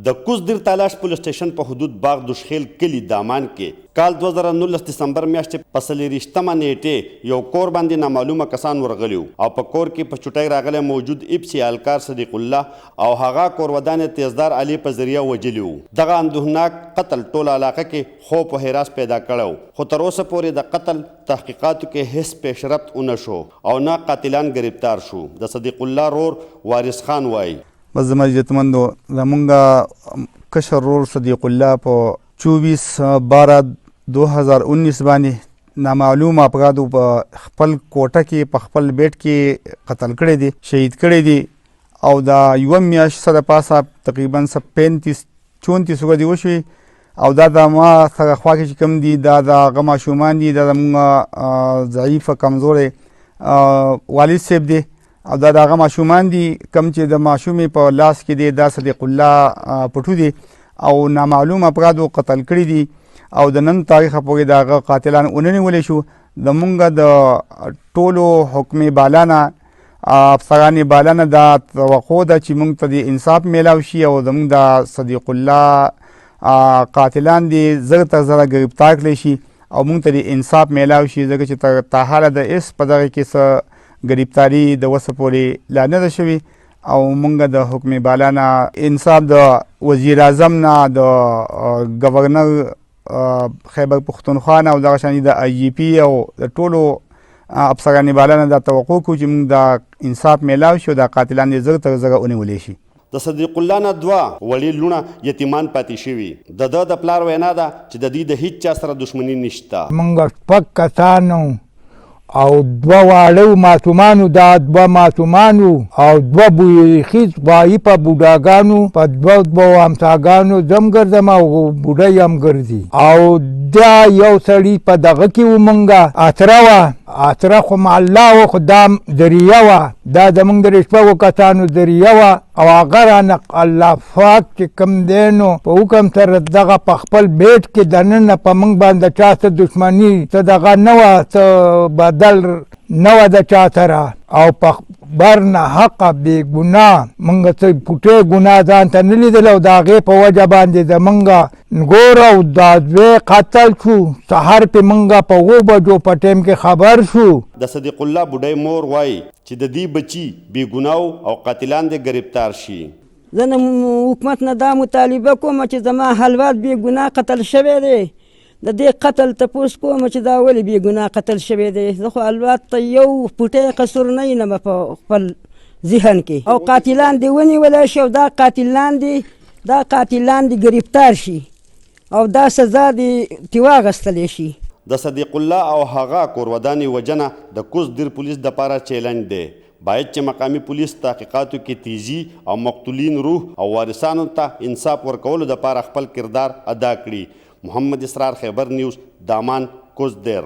د کوزدیر تالاش پولیس سټیشن په حدود باغ دوشخیل کلی دامان کې کال 2019 دسمبر میاشتې په 24مه نیټې یو کور باندې نامعلومه کسان ورغلي او په کور کې په چوټۍ راغلی موجود اپسي الکار صدیق الله او هغه کورودان تیزدار علي په ذریعه وجلي وو. دغه اندوهناک قتل ټوله علاقه کې خوف او هراس پیدا کړی خو تر اوسه پورې د قتل تحقیقاتو کې هیڅ پیشرفت ونه شو او نه قاتلان گرفتار شو. د صدیق الله رور وارث خان وایي بس زما عزتمندو زمونږ کشر رور صدیق الله په 24/12/2019 باندې نامعلوم افرادو په خپل کوټه کې په خپل بیټ کې قتل کړی دی، شهید کړی دی او دا یوه میاشت څه د پاسه تقریبا 35-34 ورځې وشوې او دا د ما سره خوا کې چې کوم دي دا د هغه ماشومان دي، دا زموږ ضعیف کمزوری والد صاحب دی او دا د هغه ماشومان دي کوم چې د ماشومې په لاس کې دی دا صدیق الله پټو دی او نامعلوم افرادو قتل کړي دي او د نن تاریخه پورې د هغه قاتلان ونیولی شو. زمونږ د ټولو حکم بالا نه افسران بالا نه دا توقع ده چې موږ ته د انصاف میلاو شي او زموږ د صدیق الله قاتلان دي زر تر زره ګرفتار کړلی شي او موږ ته د انصاف میلاو شي، ځکه چې تر حاله د هېڅ په دغه کې څه گرفتاری د وسه پورې لا نه ده شوې او موږ د حکم بالا نه انصاف د وزیر اعظم نه د گورنر خیبر پختونخوا نه او دغه شانې د آی جي پي او د ټولو افسران بالا نه دا توقع کوو چې موږ د انصاف میلاو شي او د قاتلان یې زر تر زره ونیولی شي. د صدیق الله نه دوه وړي لوڼه یتیمان پاتې شوي. د ده د پلار وینا ده چې د دوی د هیڅ چا سره دښمني نشته. موږ شپږ کسانو او دوه واړه ماشومانو، دا دوه ماشومانو او دوه بویخیز وایي په بوډاګانو په دوه همساګانو زم ګرځم او بوډۍ هم ګرځي او دا یو سړي په دغه کې و موږ اتره وه، اتره خو الله و خو دا ذریعه وه، دا زموږ د شپږو کسانو ذریعه وه او هغه رانه الله پاک چې کوم دی نو په حکم سره دغه په خپل بیټ کې دننه په موږ باندې چا څه دښمني څه دغه نه وه، څه بدل نه وه د چا سره او په بر نه حقه بې ګناه موږ څه پوټې ګناه ځان ته نه لیدل او د هغې په وجه باندې زموږ نګور او دا زوی قتل شو. سهار پې موږ په 7 بجو په ټایم کې خبر شو. د صدیق الله بوډۍ مور وایي چې د دې بچي بې ګناو او قاتلان دې ګرفتار شي. زه د حکومت نه دا مطالبه کوم چې زما حلوات بې ګناه قتل شوی دی، د دې قتل تپوس کوم چې دا ولې بې ګناه قتل شوی دی. زه خو حلوات ته یو پوټی قصور نه ینم په خپل ذهن کې او قاتلان دې ونیولی شي او دا قاتلان دې گرفتار شي او دا سزا دې ترې واخیستلی شي. د صدیق الله او هغه کورودانې وجنه د کوزدیر پولیس دپاره چیلنج دی. باید چې مقامی پولیس تحقیقاتو کې تیزی او مقتولین روح او وارثانو ته انصاف ورکولو دپاره خپل کردار ادا کړي. محمد اسرار، خیبر نیوز، دامان، کوزدیر.